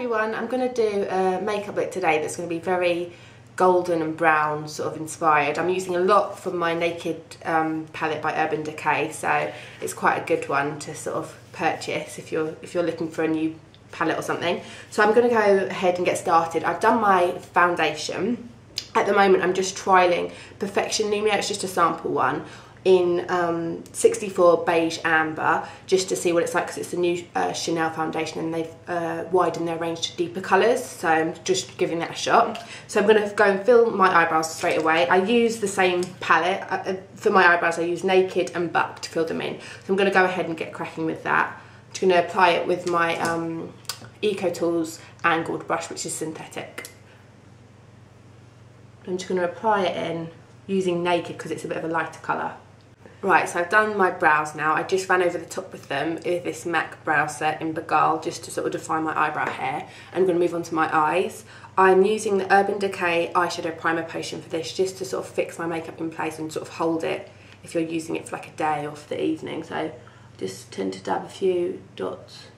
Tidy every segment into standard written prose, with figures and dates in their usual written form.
everyone, I'm going to do a makeup look today that's going to be very golden and brown sort of inspired. I'm using a lot from my Naked palette by Decay, so it's quite a good one to sort of purchase if you're looking for a new palette or something. So I'm going to go ahead and get started. I've done my foundation. At the moment I'm just trialling Perfection Lumiere, it's just a sample one, in 64 Beige Amber, just to see what it's like, because it's a new Chanel foundation and they've widened their range to deeper colours, so I'm just giving that a shot. So I'm going to go and fill my eyebrows straight away. I use the same palette. For my eyebrows I use Naked and Buck to fill them in, so I'm going to go ahead and get cracking with that. I'm just going to apply it with my Eco Tools angled brush, which is synthetic. I'm just going to apply it in using Naked because it's a bit of a lighter colour. Right, so I've done my brows now. I just ran over the top with them with this MAC brow set in Beige just to sort of define my eyebrow hair. I'm going to move on to my eyes. I'm using the Decay eyeshadow primer potion for this, just to sort of fix my makeup in place and sort of hold it if you're using it for like a day or for the evening. So I just tend to dab a few dots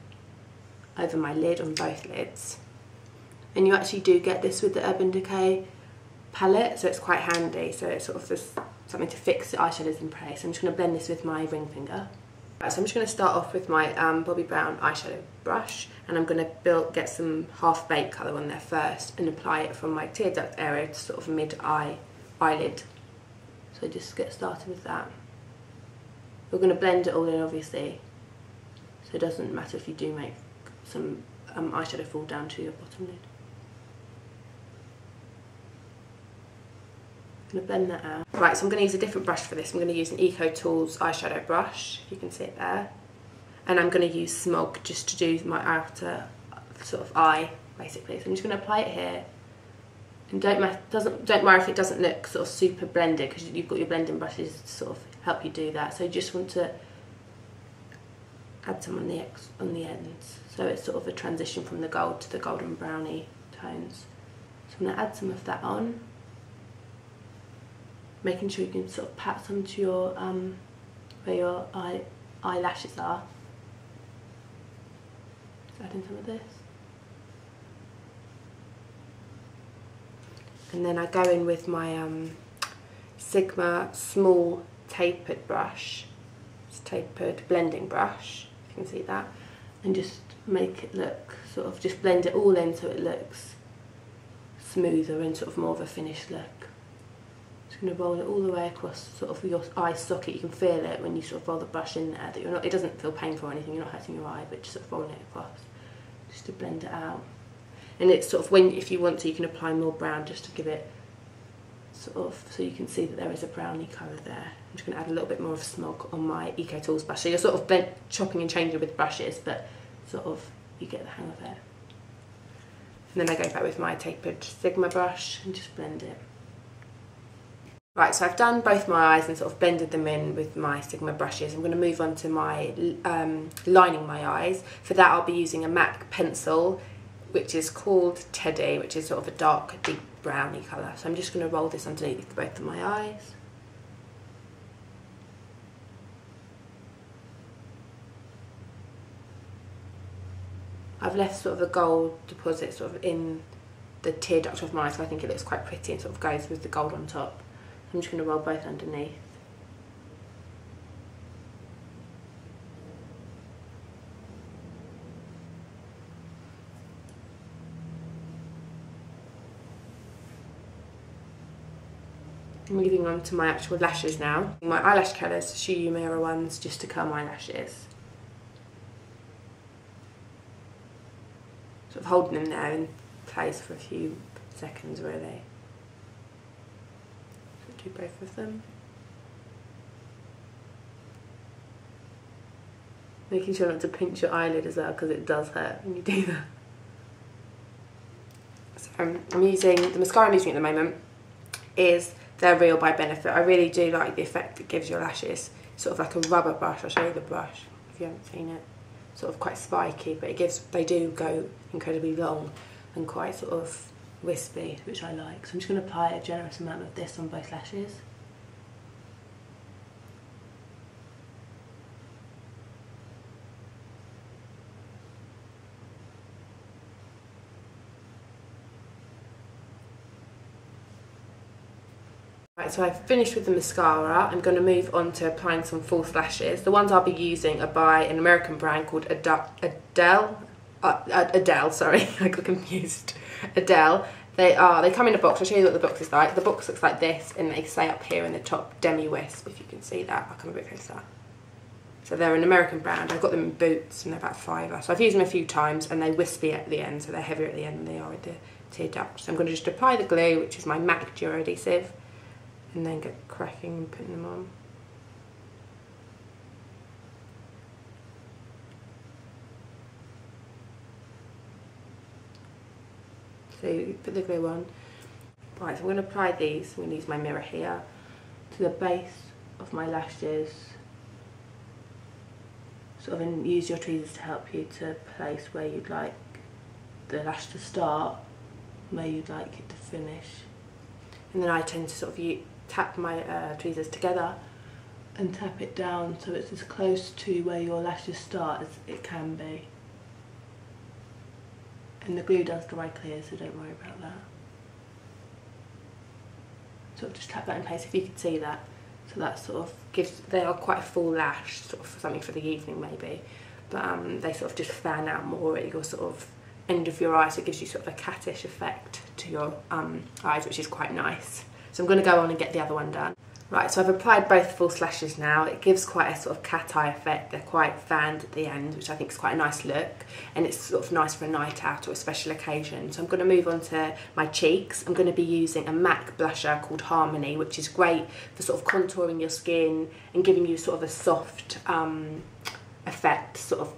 over my lid on both lids. And you actually do get this with the Decay palette, so it's quite handy. So it's sort of just something to fix the eyeshadows in place. I'm just going to blend this with my ring finger. Right, so I'm just going to start off with my Bobbi Brown eyeshadow brush, and I'm going to get some half-baked colour on there first and apply it from my tear duct area to sort of eyelid. So just get started with that. We're going to blend it all in, obviously, so it doesn't matter if you do make some eyeshadow fall down to your bottom lid. I'm going to blend that out. Right, so I'm going to use a different brush for this. I'm going to use an Eco Tools eyeshadow brush, you can see it there. And I'm going to use Smog just to do my outer sort of eye, basically. So I'm just going to apply it here. And don't worry if it doesn't look sort of super blended, because you've got your blending brushes to sort of help you do that. So you just want to add some on the ends. So it's sort of a transition from the gold to the golden browny tones. So I'm going to add some of that on, making sure you can sort of pat some to your where your eyelashes are. Just adding some of this. And then I go in with my Sigma small tapered brush. It's tapered blending brush, you can see that. And just make it look, sort of just blend it all in so it looks smoother and sort of more of a finished look. Just going to roll it all the way across sort of your eye socket. You can feel it when you sort of roll the brush in there, that it doesn't feel painful or anything, you're not hurting your eye, but just sort of rolling it across just to blend it out. And it's sort of, if you want to, you can apply more brown just to give it sort of, so you can see that there is a browny colour there. I'm just going to add a little bit more of Smog on my Eco Tools brush. So you're sort of chopping and changing with brushes, but sort of you get the hang of it. And then I go back with my tapered Sigma brush and just blend it. Right, so I've done both my eyes and sort of blended them in with my Sigma brushes. I'm going to move on to my lining my eyes. For that I'll be using a MAC pencil, which is called Teddy, which is sort of a dark, deep browny colour. So I'm just going to roll this underneath both of my eyes. I've left sort of a gold deposit sort of in the tear duct of my eye, so I think it looks quite pretty and sort of goes with the gold on top. I'm just going to roll both underneath. I'm moving on to my actual lashes now. My eyelash colours, Shu Uemura ones, just to curl my lashes. Sort of holding them there in place for a few seconds, really. Do both of them. Making sure not to pinch your eyelid as well, because it does hurt when you do that. So I'm using, the mascara I'm using at the moment is They're Real by Benefit. I really do like the effect it gives your lashes. Sort of like a rubber brush. I'll show you the brush if you haven't seen it. Sort of quite spiky, but they do go incredibly long and quite sort of wispy, which I like. So I'm just going to apply a generous amount of this on both lashes. So I've finished with the mascara. I'm going to move on to applying some false lashes. The ones I'll be using are by an American brand called Ardell. Sorry, I got confused. Ardell. They come in a box. I'll show you what the box is like. The box looks like this, and they say up here in the top, Demi Wisp, if you can see that. I'll come a bit closer. So they're an American brand. I've got them in Boots, and they're about £5. So I've used them a few times, and they're wispy at the end, so they're heavier at the end than they are with the teardrops. So I'm going to just apply the glue, which is my MAC Duo Adhesive, and then get cracking and putting them on. So you put the glue on. Right, so I'm going to apply these. I'm going to use my mirror here to the base of my lashes. Sort of, and use your tweezers to help you to place where you'd like the lash to start, where you'd like it to finish. And then I tend to sort of tap my tweezers together and tap it down so it's as close to where your lashes start as it can be. And the glue does dry clear, so don't worry about that. Sort of just tap that in place if you can see that. So that sort of gives, they are quite a full lash, sort of something for the evening maybe. But they sort of just fan out more at your sort of end of your eye, so it gives you sort of a cattish effect to your eyes, which is quite nice. So I'm going to go on and get the other one done. Right, so I've applied both false lashes now. It gives quite a sort of cat eye effect. They're quite fanned at the end, which I think is quite a nice look, and it's sort of nice for a night out or a special occasion. So I'm going to move on to my cheeks. I'm going to be using a MAC blusher called Harmony, which is great for sort of contouring your skin and giving you sort of a soft effect. Sort of,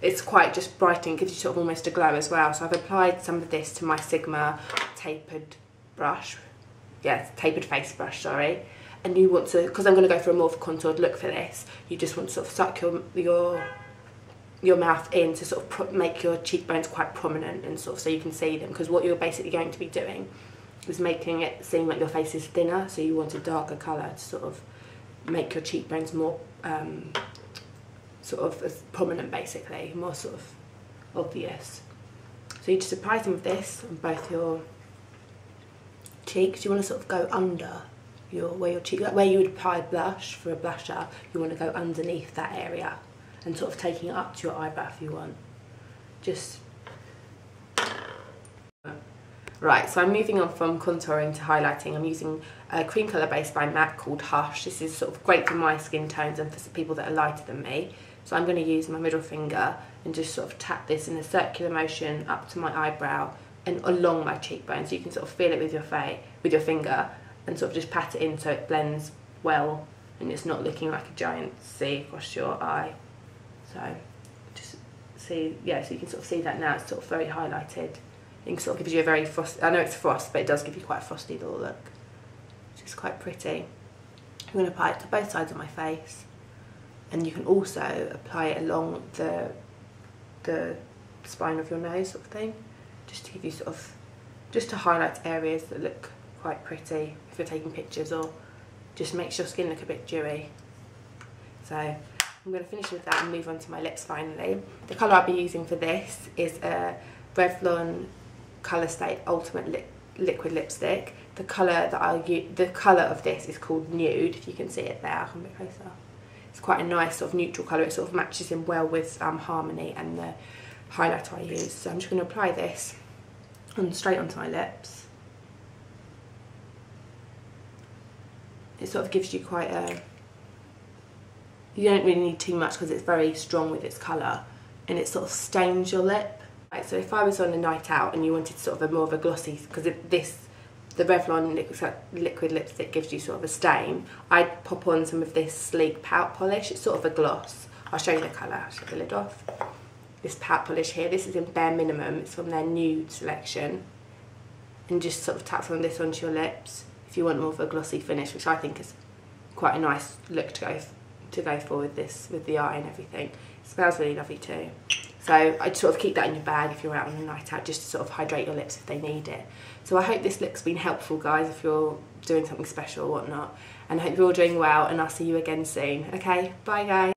it's quite just brightening, gives you sort of almost a glow as well. So I've applied some of this to my Sigma tapered brush. Yeah, tapered face brush, sorry. And you want to, because I'm going to go for a more contoured look for this, you just want to sort of suck your mouth in to sort of make your cheekbones quite prominent and sort of so you can see them, because what you're basically going to be doing is making it seem like your face is thinner, so you want a darker colour to sort of make your cheekbones more sort of prominent, basically, more sort of obvious. So you just apply some of this on both your cheeks. You want to sort of go under where your cheek, like where you would apply blush for a blusher, you want to go underneath that area and sort of taking it up to your eyebrow if you want. Just right, so I'm moving on from contouring to highlighting. I'm using a cream colour base by MAC called Hush. This is sort of great for my skin tones and for people that are lighter than me. So I'm going to use my middle finger and just sort of tap this in a circular motion up to my eyebrow and along my cheekbone, so you can sort of feel it with your finger, and sort of just pat it in so it blends well and it's not looking like a giant C across your eye. So just see, yeah, so you can sort of see that now, it's sort of very highlighted. It sort of gives you a very frosty, I know it's frost, but it does give you quite a frosty little look, which is quite pretty. I'm going to apply it to both sides of my face, and you can also apply it along the spine of your nose, sort of thing, just to give you sort of, just to highlight areas that look quite pretty if you're taking pictures, or just makes your skin look a bit dewy. So I'm going to finish with that and move on to my lips finally. The colour I'll be using for this is a Revlon Colour State Ultimate Liquid Lipstick. The colour that I'll use, the colour of this is called Nude, if you can see it there. I'll come a bit closer. It's quite a nice sort of neutral colour. It sort of matches in well with Harmony and the highlighter I use. So I'm just going to apply this straight onto my lips. It sort of gives you quite a, you don't really need too much because it's very strong with its colour, and it sort of stains your lip. Right, so if I was on a night out and you wanted sort of a more of a glossy, because the Revlon liquid lipstick gives you sort of a stain, I'd pop on some of this sleek Pout polish. It's sort of a gloss. I'll show you the colour. I'll take the lid off. This Pout polish here, this is in Bare Minimum. It's from their Nude selection. And just sort of tap some of this onto your lips if you want more of a glossy finish, which I think is quite a nice look to go for with this, with the eye and everything. It smells really lovely too. So I'd sort of keep that in your bag if you're out on a night out, just to sort of hydrate your lips if they need it. So I hope this look's been helpful, guys, if you're doing something special or whatnot. And I hope you're all doing well, and I'll see you again soon. Okay, bye guys.